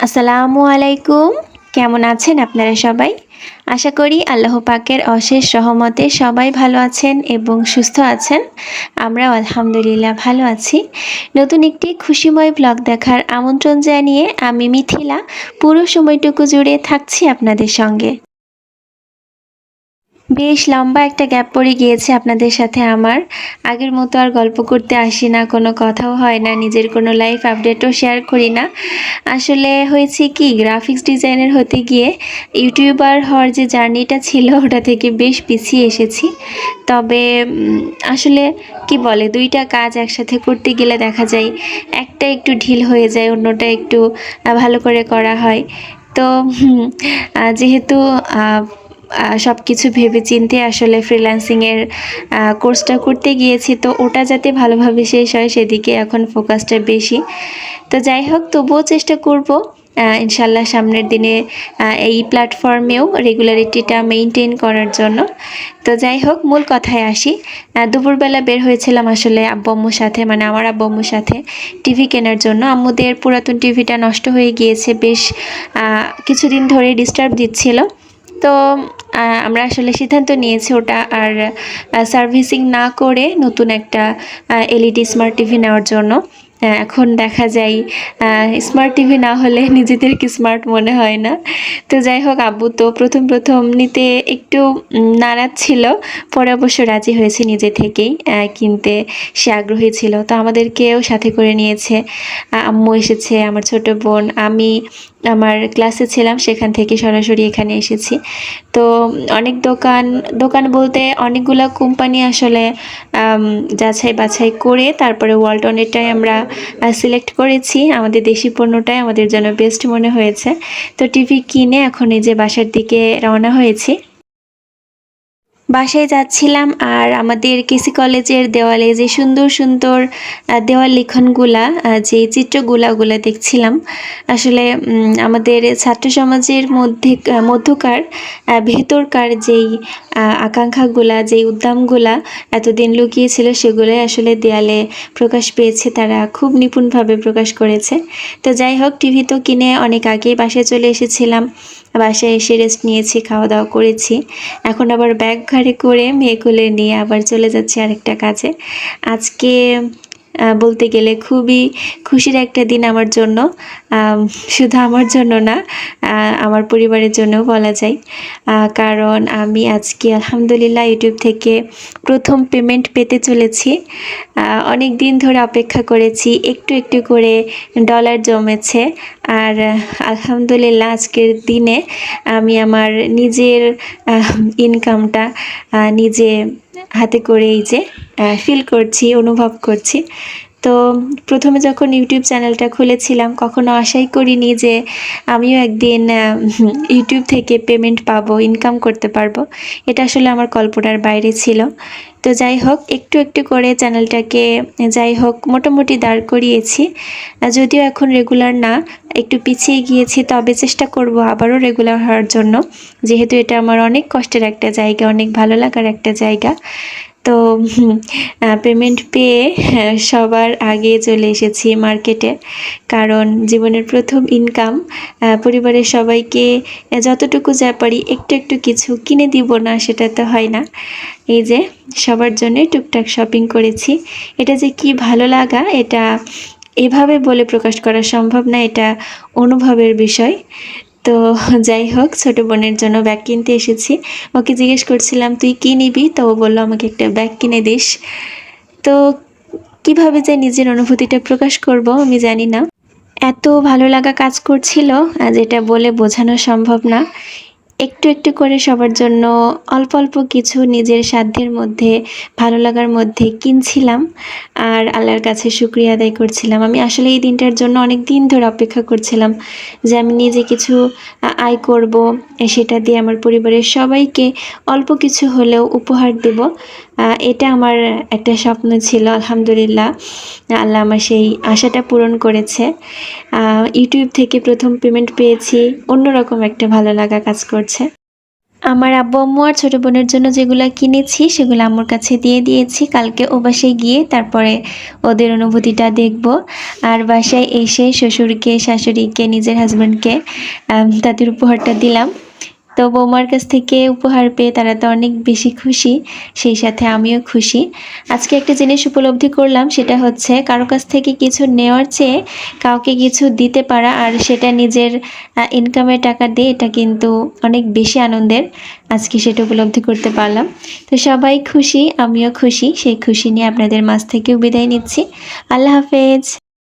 আসসালামু আলাইকুম। কেমন আছেন আপনারা সবাই? আশা করি আল্লাহ পাকের অশেষ রহমতে সবাই ভালো আছেন এবং সুস্থ আছেন। আমরাও আলহামদুলিল্লাহ ভালো আছি। নতুন একটি খুশিময় ব্লগ দেখার আমন্ত্রণ জানিয়ে আমি মিথিলা পুরো সময়টুকু জুড়ে থাকছি আপনাদের সঙ্গে। বেশ লম্বা একটা গ্যাপ পড়ে গিয়েছে আপনাদের সাথে আমার। আগের মতো আর গল্প করতে আসি না, কোনো কথাও হয় না, নিজের কোনো লাইফ আপডেটও শেয়ার করি না। আসলে হয়েছে কি, গ্রাফিক্স ডিজাইনার হতে গিয়ে ইউটিউবার হওয়ার যে জার্নিটা ছিল ওটা থেকে বেশ পিছিয়ে এসেছি। তবে আসলে কি বলে, দুইটা কাজ একসাথে করতে গেলে দেখা যায় একটা একটু ঢিল হয়ে যায়, অন্যটা একটু ভালো করে করা হয়। তো যেহেতু সব কিছু ভেবে চিন্তে আসলে ফ্রিল্যান্সিংয়ের কোর্সটা করতে গিয়েছি, তো ওটা যাতে ভালোভাবে শেষ হয় সেদিকে এখন ফোকাসটা বেশি। তো যাই হোক, তবুও চেষ্টা করব ইনশাল্লাহ সামনের দিনে এই প্ল্যাটফর্মেও রেগুলারিটিটা মেনটেন করার জন্য। তো যাই হোক, মূল কথায় আসি। দুপুরবেলা বের হয়েছিলাম আসলে আব্বু আম্মুর সাথে, মানে আমার আব্বু আম্মুর সাথে টিভি কেনার জন্য। আম্মুদের পুরাতন টিভিটা নষ্ট হয়ে গিয়েছে, বেশ কিছুদিন ধরে ডিস্টার্ব দিচ্ছিল। তো আমরা আসলে সিদ্ধান্ত নিয়েছি ওটা আর সার্ভিসিং না করে নতুন একটা এলইডি স্মার্ট টিভি নেওয়ার জন্য। এখন দেখা যায় স্মার্ট টিভি না হলে নিজেদেরকে স্মার্ট মনে হয় না। তো যাই হোক, আব্বু তো প্রথম প্রথম নিতে একটু নারাজ ছিল, পরে অবশ্য রাজি হয়েছে নিজে থেকেই কিনতে। সে আগ্রহী ছিল, তো আমাদেরকেও সাথে করে নিয়েছে। আম্মু এসেছে, আমার ছোট বোন, আমি আমার ক্লাসে ছিলাম, সেখান থেকে সরাসরি এখানে এসেছি। তো অনেক দোকান দোকান বলতে অনেকগুলো কোম্পানি আসলে যাচাই বাছাই করে তারপরে ওয়ালটনেরটাই আমরা সিলেক্ট করেছি। আমাদের দেশি পণ্যটাই আমাদের জন্য বেস্ট মনে হয়েছে। তো টিভি কিনে এখন এই যে বাসার দিকে রওনা হয়েছি। বাসায় যাচ্ছিলাম আর আমাদের কেসি কলেজের দেওয়ালে যে সুন্দর সুন্দর দেওয়াল লিখনগুলা, যে চিত্রগুলা দেখছিলাম। আসলে আমাদের ছাত্র সমাজের মধ্যকার ভেতরকার যেই আকাঙ্ক্ষাগুলা, যেই উদ্যমগুলা এতদিন লুকিয়েছিল, সেগুলোই আসলে দেয়ালে প্রকাশ পেয়েছে। তারা খুব নিপুণভাবে প্রকাশ করেছে। তো যাই হোক, টিভি তো কিনে অনেক আগেই বাসায় চলে এসেছিলাম। বাসায় এসে রেস্ট নিয়েছি, খাওয়া দাওয়া করেছি। এখন আবার ব্যাগ ঘাড়ে করে মেয়ে কোলে নিয়ে আবার চলে যাচ্ছি আরেকটা কাজে। আজকে বলতে গেলে খুবই খুশির একটা দিন আমার জন্য। শুধু আমার জন্য না, আমার পরিবারের জন্যও বলা যায়। কারণ আমি আজকে আলহামদুলিল্লাহ ইউটিউব থেকে প্রথম পেমেন্ট পেতে চলেছি। অনেক দিন ধরে অপেক্ষা করেছি, একটু একটু করে ডলার জমেছে। আর আলহামদুলিল্লাহ আজকের দিনে আমি আমার নিজের ইনকামটা নিজে হাতে করে এই যে ফিল করছি, অনুভব করছি। তো প্রথমে যখন ইউটিউব চ্যানেলটা খুলেছিলাম, কখনো আশাই করিনি যে আমিও একদিন ইউটিউব থেকে পেমেন্ট পাবো, ইনকাম করতে পারবো। এটা আসলে আমার কল্পনার বাইরে ছিল। তো যাই হোক, একটু একটু করে চ্যানেলটাকে যাই হোক মোটামুটি দাঁড় করিয়েছি। যদিও এখন রেগুলার না, একটু পিছিয়ে গিয়েছি, তবে চেষ্টা করব আবারও রেগুলার হওয়ার জন্য, যেহেতু এটা আমার অনেক কষ্টের একটা জায়গা, অনেক ভালো লাগার একটা জায়গা। তো পেমেন্ট পেয়ে সবার আগে চলে এসেছি মার্কেটে, কারণ জীবনের প্রথম ইনকাম। পরিবারের সবাইকে যতটুকু যা পারি একটু একটু কিছু কিনে দিব না, সেটা তো হয় না। এই যে সবার জন্যই টুকটাক শপিং করেছি। এটা যে কি ভালো লাগা, এটা এভাবে বলে প্রকাশ করা সম্ভব না, এটা অনুভবের বিষয়। তো যাই হোক, ছোট বোনের জন্য ব্যাগ কিনতে এসেছি। ওকে জিজ্ঞেস করছিলাম তুই কি নিবি, তো ও বললো আমাকে একটা ব্যাগ কিনে দিস। তো কিভাবে যে নিজের অনুভূতিটা প্রকাশ করব আমি জানি না। এত ভালো লাগা কাজ করছিল, যেটা বলে বোঝানো সম্ভব না। একটু একটু করে সবার জন্য অল্প অল্প কিছু নিজের সাধ্যের মধ্যে, ভালো লাগার মধ্যে কিনছিলাম আর আল্লাহর কাছে শুকরিয়া আদায় করছিলাম। আমি আসলে এই দিনটার জন্য অনেক দিন ধরে অপেক্ষা করছিলাম যে আমি নিজে কিছু আয় করব, সেটা দিয়ে আমার পরিবারের সবাইকে অল্প কিছু হলেও উপহার দেব। এটা আমার একটা স্বপ্ন ছিল। আলহামদুলিল্লাহ আল্লাহ আমার সেই আশাটা পূরণ করেছে। ইউটিউব থেকে প্রথম পেমেন্ট পেয়েছি, অন্যরকম একটা ভালো লাগা কাজ করছে। আমার আব্বু আম্মু আর ছোট বোনের জন্য যেগুলা কিনেছি সেগুলো আম্মুর কাছে দিয়ে দিয়েছি। কালকে ও বাসায় গিয়ে তারপরে ওদের অনুভূতিটা দেখব। আর বাসায় এসে শ্বশুরকে, শাশুড়িকে, নিজের হাজবেন্ডকে তাদের উপহারটা দিলাম। তো বৌমার কাছ থেকে উপহার পেয়ে তারা তো অনেক বেশি খুশি, সেই সাথে আমিও খুশি। আজকে একটা জিনিস উপলব্ধি করলাম, সেটা হচ্ছে কারো কাছ থেকে কিছু নেওয়ার চেয়ে কাউকে কিছু দিতে পারা, আর সেটা নিজের ইনকামের টাকা দিয়ে, এটা কিন্তু অনেক বেশি আনন্দের। আজকে সেটা উপলব্ধি করতে পারলাম। তো সবাই খুশি, আমিও খুশি। সেই খুশি নিয়ে আপনাদের মাঝ থেকেও বিদায় নিচ্ছি। আল্লাহ হাফেজ।